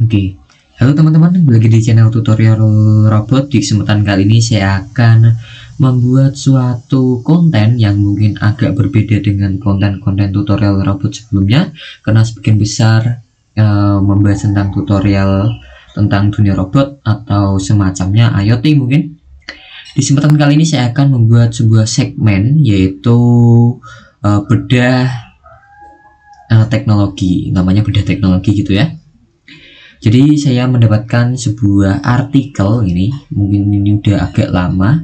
Oke, halo teman-teman, lagi di channel tutorial robot. Di kesempatan kali ini saya akan membuat suatu konten yang mungkin agak berbeda dengan konten-konten tutorial robot sebelumnya, karena sebagian besar membahas tentang tutorial tentang dunia robot atau semacamnya IoT mungkin. Di kesempatan kali ini saya akan membuat sebuah segmen, yaitu bedah teknologi, namanya bedah teknologi gitu ya. Jadi saya mendapatkan sebuah artikel ini, mungkin ini udah agak lama.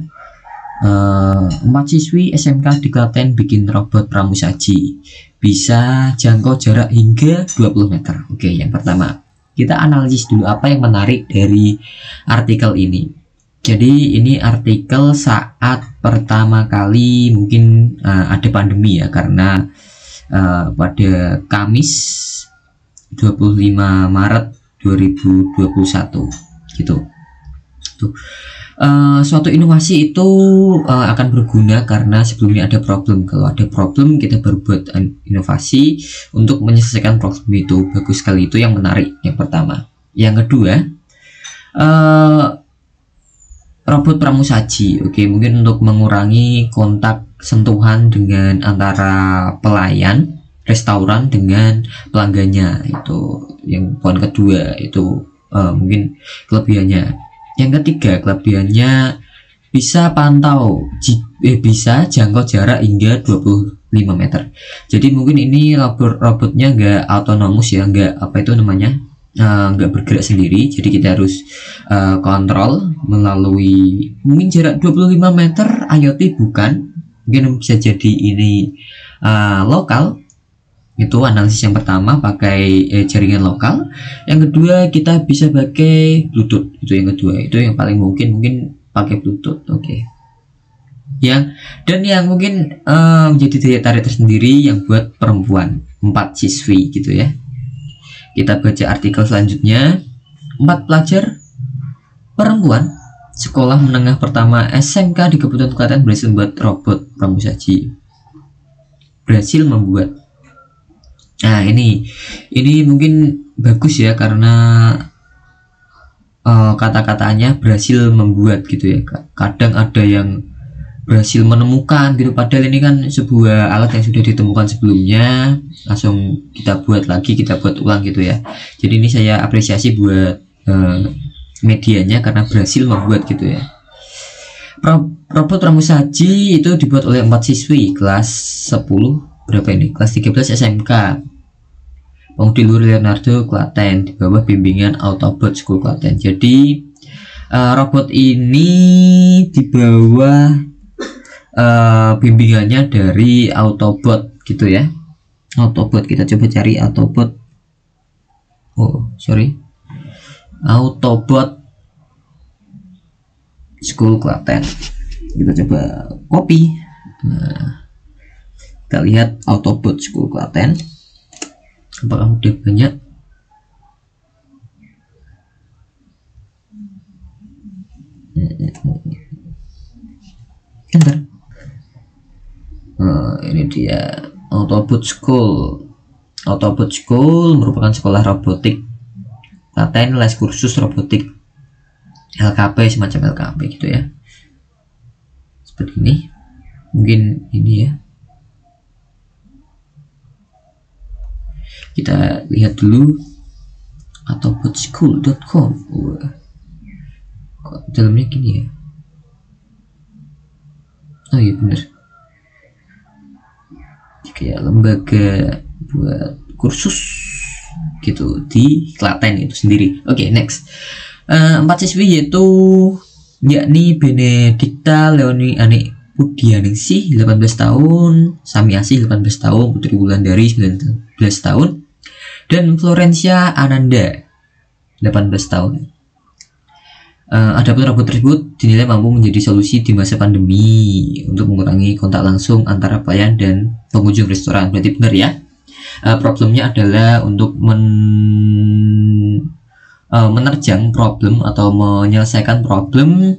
4 siswi SMK di Klaten bikin robot pramusaji, bisa jangkau jarak hingga 20 meter. Oke, yang pertama kita analisis dulu apa yang menarik dari artikel ini. Jadi ini artikel saat pertama kali mungkin ada pandemi ya, karena pada Kamis 25 Maret 2021 gitu. Tuh. Suatu inovasi itu akan berguna karena sebelumnya ada problem. Kalau ada problem kita berbuat inovasi untuk menyelesaikan problem itu. Bagus sekali, itu yang menarik yang pertama. Yang kedua, robot pramusaji. Oke, mungkin untuk mengurangi kontak sentuhan dengan antara pelayan restoran dengan pelanggannya. Itu yang poin kedua, itu mungkin kelebihannya. Yang ketiga, kelebihannya bisa bisa jangkau jarak hingga 25 meter. Jadi mungkin ini robotnya nggak autonomous ya, nggak nggak bergerak sendiri. Jadi kita harus kontrol melalui mungkin jarak 25 meter. IoT bukan, mungkin bisa jadi ini lokal. Itu analisis yang pertama, pakai jaringan lokal. Yang kedua, kita bisa pakai Bluetooth. Itu yang kedua, itu yang paling mungkin pakai Bluetooth. Oke. Dan yang mungkin menjadi daya tarik tersendiri yang buat perempuan, 4 siswi gitu ya. Kita baca artikel selanjutnya. 4 pelajar perempuan sekolah menengah pertama SMK di Kabupaten Klaten berhasil membuat robot pramusaji. Nah, ini mungkin bagus ya, karena kata-katanya berhasil membuat gitu ya. Kadang ada yang berhasil menemukan gitu, padahal ini kan sebuah alat yang sudah ditemukan sebelumnya, langsung kita buat ulang gitu ya. Jadi ini saya apresiasi buat medianya karena berhasil membuat gitu ya. Robot pramusaji itu dibuat oleh 4 siswi kelas 10 kelas 13 SMK Pengudi Luhur Leonardo Klaten di bawah bimbingan Autobot School Klaten. Jadi robot ini di bawah bimbingannya dari Autobot gitu ya. Autobot, kita coba cari Autobot. Autobot School Klaten. Kita coba copy. Nah, kita lihat Autobot School Klaten, apakah udah banyak. Enter. Ini dia Autobot School. Autobot School merupakan sekolah robotik Klaten, les kursus robotik LKP, semacam LKP gitu ya. Seperti ini. Mungkin ini ya. Kita lihat dulu autobotschool.com. Kok dalamnya gini ya? Oh iya bener, kayak lembaga buat kursus gitu di Klaten itu sendiri. Oke, next. 4 siswi yakni Benedikta Leoni Ani Pudianingsih 18 tahun, Sami Asih 18 tahun, Putri Wulandari 19 tahun, dan Florencia Ananda 18 tahun. Adapun robot tersebut dinilai mampu menjadi solusi di masa pandemi untuk mengurangi kontak langsung antara pelayan dan pengunjung restoran. Berarti benar ya. Problemnya adalah untuk menerjang problem atau menyelesaikan problem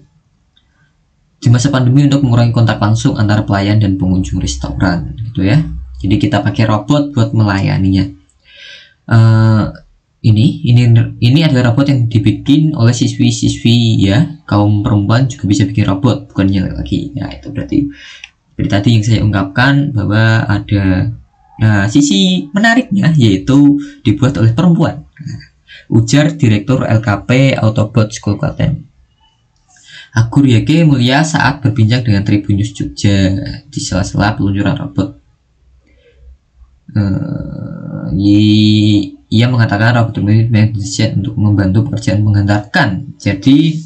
di masa pandemi untuk mengurangi kontak langsung antara pelayan dan pengunjung restoran gitu ya. Jadi kita pakai robot buat melayaninya. ini adalah robot yang dibikin oleh siswi-siswi ya, kaum perempuan juga bisa bikin robot, bukannya lagi ya. Itu berarti dari tadi yang saya ungkapkan bahwa ada sisi menariknya, yaitu dibuat oleh perempuan, ujar Direktur LKP Autobot School Klaten Agur Yake Mulia saat berbincang dengan Tribun News Jogja di sela-sela peluncuran robot. Ia mengatakan robot ini didesain untuk membantu pekerjaan menghantarkan. Jadi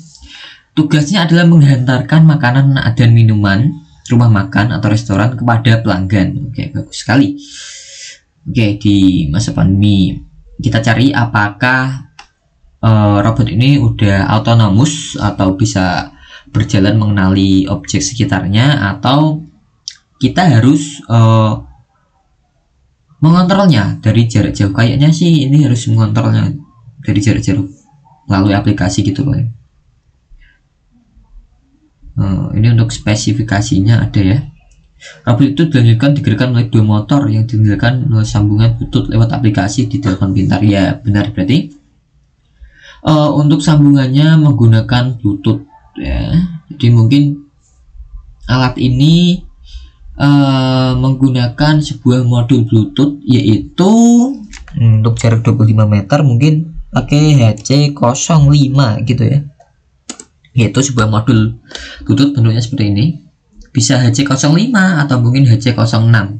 tugasnya adalah menghantarkan makanan dan minuman rumah makan atau restoran kepada pelanggan. Oke, bagus sekali. Oke, di masa pandemi kita cari apakah robot ini udah autonomous atau bisa berjalan mengenali objek sekitarnya, atau kita harus mengontrolnya dari jarak jauh. Kayaknya sih ini harus mengontrolnya dari jarak jauh melalui aplikasi gitu loh ya. Ini untuk spesifikasinya ada ya. Robot itu dilanjutkan digerakkan oleh 2 motor yang digunakan melalui sambungan Bluetooth lewat aplikasi di telepon pintar. Ya benar, berarti untuk sambungannya menggunakan Bluetooth ya. Jadi mungkin alat ini menggunakan sebuah modul Bluetooth, yaitu untuk jarak 25 meter mungkin pakai HC05 gitu ya, yaitu sebuah modul Bluetooth bentuknya seperti ini, bisa HC05 atau mungkin HC06.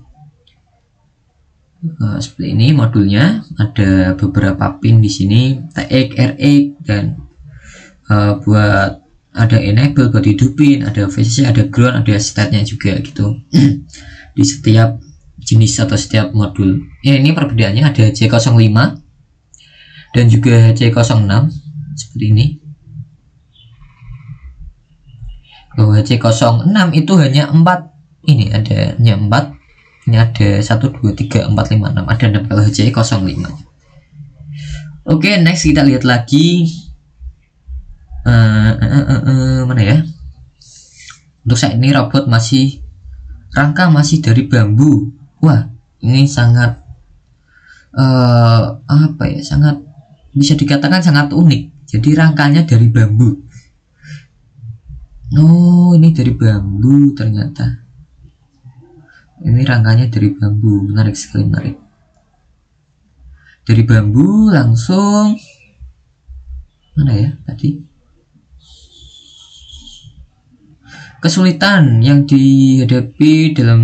Seperti ini modulnya, ada beberapa pin di sini, TX, RX, dan buat ada enable buat hidupin, ada VCC, ada ground, ada state-nya juga gitu di setiap jenis atau setiap modul. Ini perbedaannya, ada HC05 dan juga HC06 seperti ini. Kalau HC06 itu hanya 4, ini ada hanya 4, ini ada 1 2 3 4 5 6, ada 6 kalau HC05. Oke, next kita lihat lagi. Mana ya? Untuk saat ini robot rangka masih dari bambu. Wah, ini sangat apa ya? Sangat bisa dikatakan sangat unik. Jadi rangkanya dari bambu. Oh, ini dari bambu ternyata. Ini rangkanya dari bambu, menarik sekali, menarik. Dari bambu langsung mana ya tadi? Kesulitan yang dihadapi dalam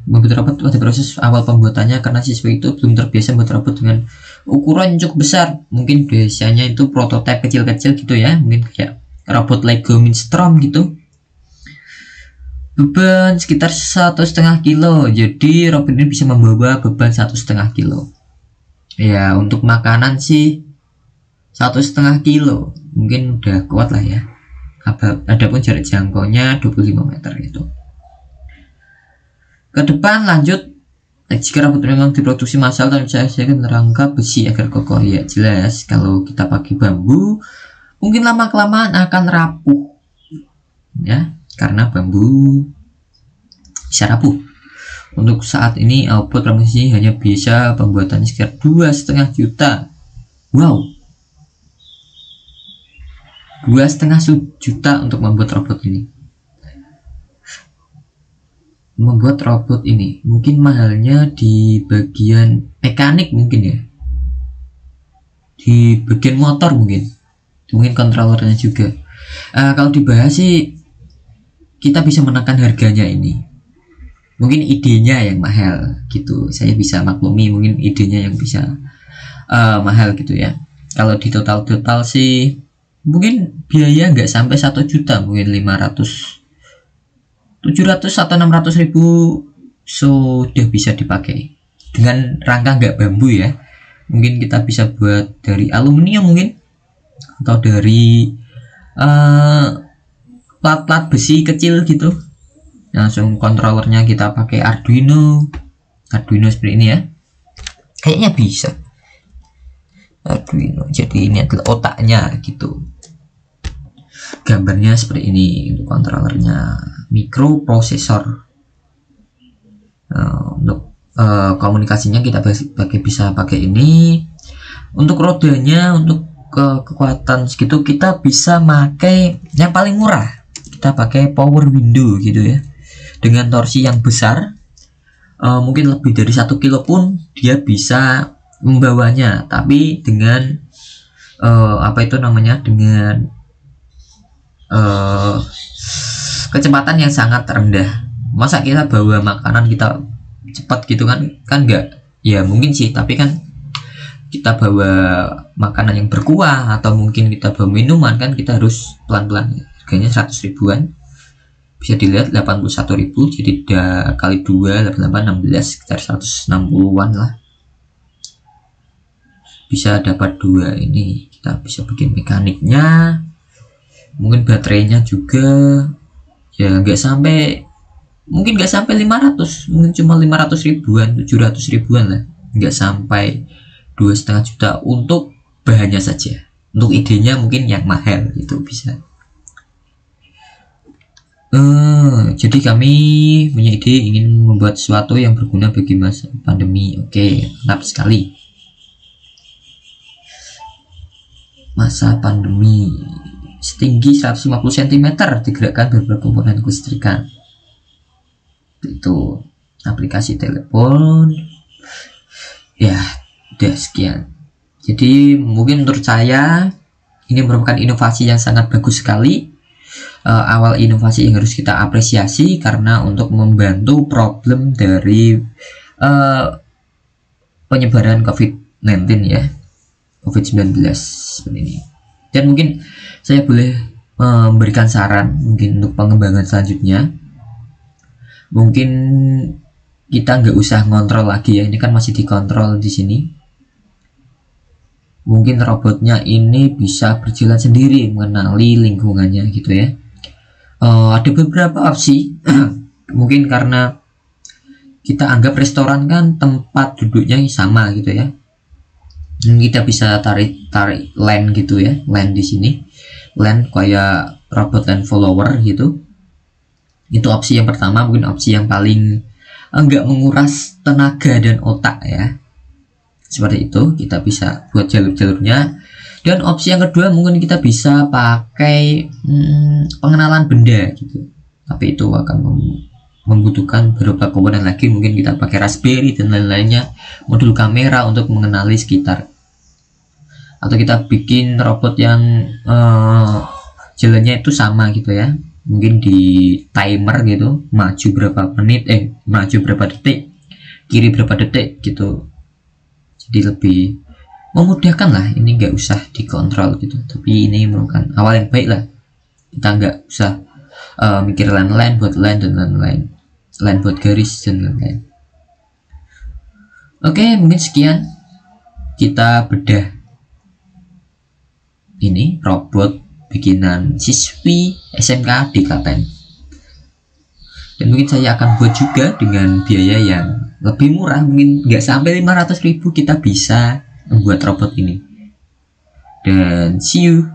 membuat robot pada proses awal pembuatannya karena siswa itu belum terbiasa membuat robot dengan ukuran yang cukup besar. Mungkin biasanya itu prototipe kecil-kecil gitu ya, mungkin kayak robot Lego Mindstorm gitu. Beban sekitar 1,5 kilo. Jadi robot ini bisa membawa beban 1,5 kilo. Ya, untuk makanan sih 1,5 kilo mungkin udah kuat lah ya. Adapun jarak jangkaunya 25 meter gitu. Ke depan lanjut, jika robot memang diproduksi massal dan saya akan rangka besi agar kokoh. Ya jelas kalau kita pakai bambu mungkin lama kelamaan akan rapuh ya, karena bambu bisa rapuh. Untuk saat ini output produksi hanya bisa pembuatannya sekitar 2,5 juta. Wow, 2,5 juta untuk membuat robot ini. Membuat robot ini mungkin mahalnya di bagian mekanik mungkin ya, di bagian motor mungkin kontrolernya juga. Kalau dibahas sih kita bisa menekan harganya ini. Mungkin idenya yang mahal gitu, saya bisa maklumi mungkin idenya yang bisa mahal gitu ya. Kalau di total sih mungkin biaya nggak sampai 1 juta, mungkin 500, 700 atau 600 ribu sudah bisa dipakai dengan rangka nggak bambu ya. Mungkin kita bisa buat dari aluminium mungkin, atau dari plat-plat besi kecil gitu. Langsung kontrolernya kita pakai Arduino seperti ini ya, kayaknya bisa Arduino. Jadi ini adalah otaknya gitu. Gambarnya seperti ini untuk kontrolernya, mikroprosesor. Untuk komunikasinya kita bisa pakai ini. Untuk rodanya, untuk kekuatan segitu kita bisa pakai yang paling murah, kita pakai power window gitu ya, dengan torsi yang besar. Mungkin lebih dari 1 kilo pun dia bisa membawanya, tapi dengan apa itu namanya, dengan kecepatan yang sangat rendah. Masa kita bawa makanan kita cepat gitu kan enggak ya, mungkin sih, tapi kan kita bawa makanan yang berkuah atau mungkin kita bawa minuman kan kita harus pelan-pelan. Harganya 100 ribuan, bisa dilihat 81.000, jadi kali 2 88 16, sekitar 160-an lah, bisa dapat 2 ini. Kita bisa bikin mekaniknya, mungkin baterainya juga ya nggak sampai, mungkin nggak sampai 500, mungkin cuma 500 ribuan, 700 ribuan lah, nggak sampai 2,5 juta untuk bahannya saja. Untuk idenya mungkin yang mahal itu bisa. Jadi kami punya ide ingin membuat sesuatu yang berguna bagi masa pandemi. Oke, mantap sekali. Masa pandemi setinggi 150 cm, digerakkan beberapa komponen kelistrikan. Itu aplikasi telepon ya. Udah sekian. Jadi mungkin menurut saya ini merupakan inovasi yang sangat bagus sekali. Awal inovasi yang harus kita apresiasi karena untuk membantu problem dari penyebaran COVID-19 ya, COVID-19 seperti ini. Dan mungkin saya boleh memberikan saran mungkin untuk pengembangan selanjutnya. Mungkin kita nggak usah ngontrol lagi ya, ini kan masih dikontrol di sini. Mungkin robotnya ini bisa berjalan sendiri, mengenali lingkungannya gitu ya. Ada beberapa opsi. Mungkin karena kita anggap restoran kan tempat duduknya sama gitu ya, kita bisa tarik land gitu ya, land di sini, land kayak robot land follower gitu. Itu opsi yang pertama, mungkin opsi yang paling enggak menguras tenaga dan otak ya. Seperti itu, kita bisa buat jalur-jalurnya. Dan opsi yang kedua mungkin kita bisa pakai pengenalan benda gitu, tapi itu akan membutuhkan beberapa komponen lagi. Mungkin kita pakai Raspberry dan lain-lainnya, modul kamera untuk mengenali sekitar, atau kita bikin robot yang jalannya itu sama gitu ya, mungkin di timer gitu, maju berapa menit, maju berapa detik, kiri berapa detik gitu. Jadi lebih memudahkan lah, ini nggak usah dikontrol gitu. Tapi ini merupakan awal yang baik lah, kita nggak usah mikir lain-lain buat lain dan lain-lain, lain buat garis dan lain-lain. Oke, mungkin sekian kita bedah ini robot bikinan siswi SMK di Klaten. Dan mungkin saya akan buat juga dengan biaya yang lebih murah, mungkin nggak sampai 500.000 kita bisa membuat robot ini. Dan see you.